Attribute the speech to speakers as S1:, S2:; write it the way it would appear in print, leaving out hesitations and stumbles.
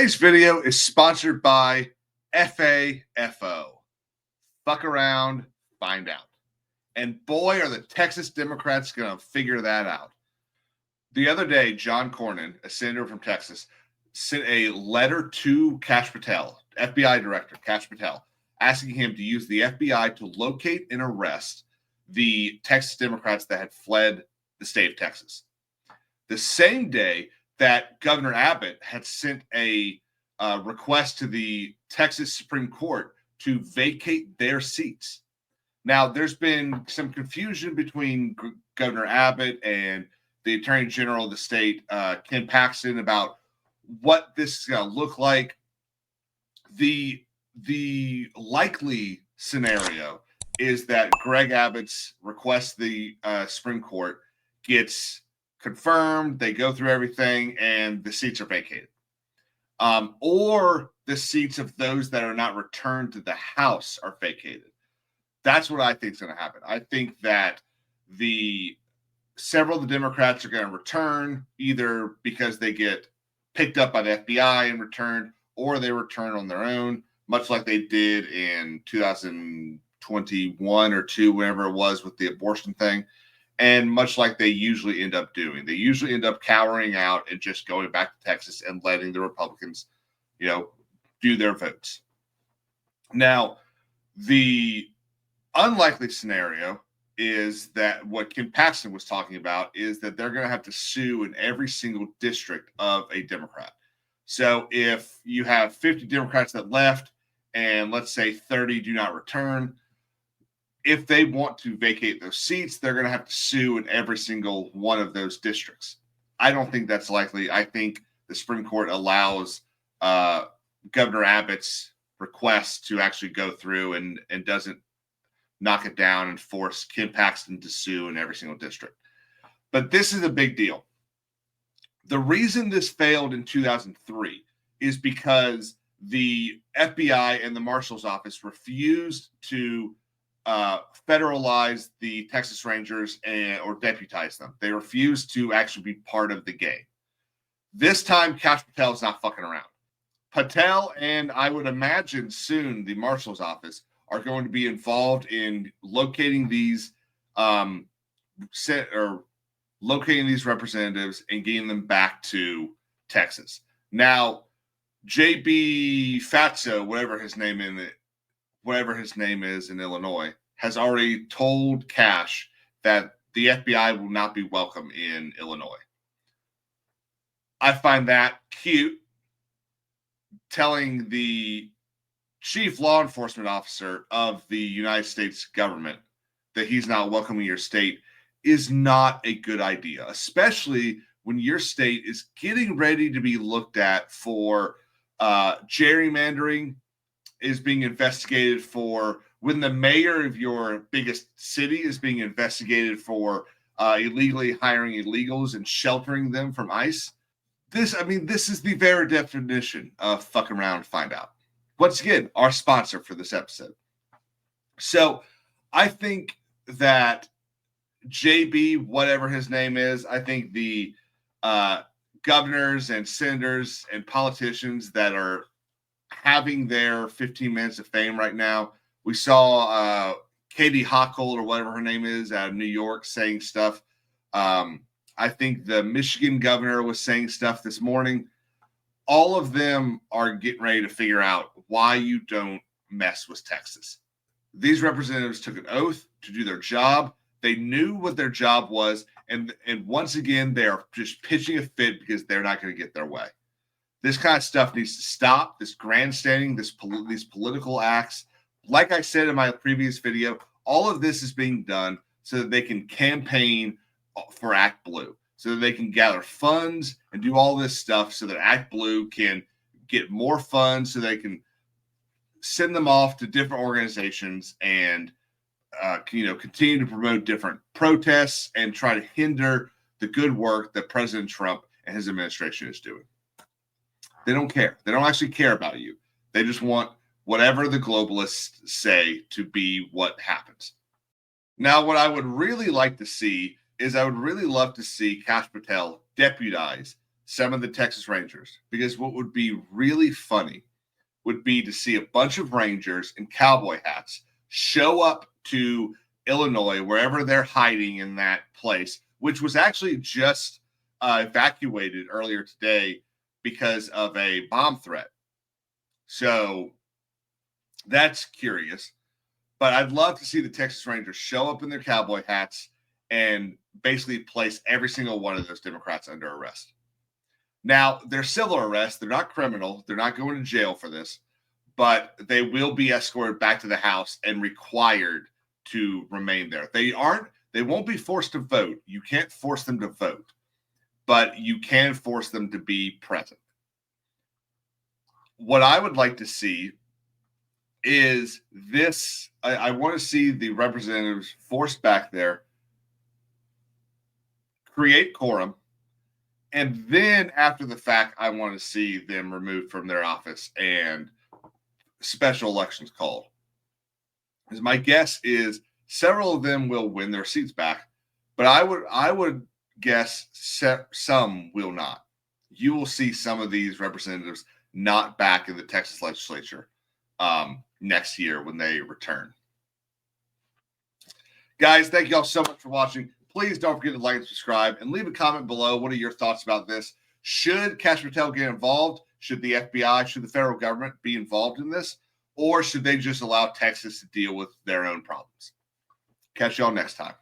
S1: Today's video is sponsored by FAFO. Fuck around, find out. And boy, are the Texas Democrats going to figure that out. The other day, John Cornyn, a senator from Texas, sent a letter to Kash Patel, FBI Director Kash Patel, asking him to use the FBI to locate and arrest the Texas Democrats that had fled the state of Texas. The same day that Governor Abbott had sent a request to the Texas Supreme Court to vacate their seats. Now, there's been some confusion between Governor Abbott and the Attorney General of the state, Ken Paxton, about what this is going to look like. The likely scenario is that Greg Abbott's request to the Supreme Court gets confirmed, they go through everything, and the seats are vacated. Or the seats of those that are not returned to the House are vacated. That's what I think is going to happen. I think that several of the Democrats are going to return, either because they get picked up by the FBI and returned, or they return on their own, much like they did in 2021 or 2, whenever it was with the abortion thing. And much like they usually end up doing. They usually end up cowering out and just going back to Texas and letting the Republicans, do their votes. Now, the unlikely scenario is that what Ken Paxton was talking about is that they're going to have to sue in every single district of a Democrat. So if you have 50 Democrats that left and let's say 30 do not return, if they want to vacate those seats, they're going to have to sue in every single one of those districts. I don't think that's likely. I think the Supreme Court allows Governor Abbott's request to actually go through and doesn't knock it down and force Ken Paxton to sue in every single district. But this is a big deal. The reason this failed in 2003 is because the FBI and the Marshal's Office refused to federalize the Texas Rangers or deputize them. They refused to actually be part of the game. This time, Kash Patel is not fucking around. Patel and I would imagine soon the Marshal's Office are going to be involved in locating these locating these representatives and getting them back to Texas. Now, JB Fatso, whatever his name is in Illinois, has already told Kash that the FBI will not be welcome in Illinois. I find that cute. Telling the chief law enforcement officer of the United States government that he's not welcome in your state is not a good idea, especially when your state is getting ready to be looked at for gerrymandering, is being investigated for, when the mayor of your biggest city is being investigated for illegally hiring illegals and sheltering them from ICE. This is the very definition of fuck around and find out. Once again, our sponsor for this episode. So I think that JB, whatever his name is, I think the governors and senators and politicians that are having their 15 minutes of fame right now. We saw Katie Hochul, or whatever her name is, out of New York saying stuff. I think the Michigan governor was saying stuff this morning. All of them are getting ready to figure out why you don't mess with Texas. These representatives took an oath to do their job. They knew what their job was. And once again, they are just pitching a fit because they're not going to get their way. This kind of stuff needs to stop. This grandstanding, these political acts. Like I said in my previous video, all of this is being done so that they can campaign for Act Blue, so that they can gather funds and do all this stuff so that Act Blue can get more funds, so they can send them off to different organizations and continue to promote different protests and try to hinder the good work that President Trump and his administration is doing. They don't care. They don't actually care about you. They just want whatever the globalists say to be what happens. Now, what I would really like to see is I would really love to see Kash Patel deputize some of the Texas Rangers, because what would be really funny would be to see a bunch of Rangers in cowboy hats show up to Illinois, wherever they're hiding in that place, which was actually just evacuated earlier today because of a bomb threat. So that's curious. But I'd love to see the Texas Rangers show up in their cowboy hats and basically place every single one of those Democrats under arrest. Now, they're civil arrests. They're not criminal. They're not going to jail for this. But they will be escorted back to the House and required to remain there. They won't be forced to vote. You can't force them to vote. But you can force them to be present. What I would like to see is this. I want to see the representatives forced back there, create quorum, and then after the fact, I want to see them removed from their office and special elections called. Because my guess is several of them will win their seats back, but I would guess some will not. You will see some of these representatives not back in the Texas legislature next year when they return. Guys, thank you all so much for watching. Please don't forget to like and subscribe and leave a comment below. What are your thoughts about this? Should Cash Patel get involved? Should the FBI, should the federal government be involved in this? Or should they just allow Texas to deal with their own problems? Catch y'all next time.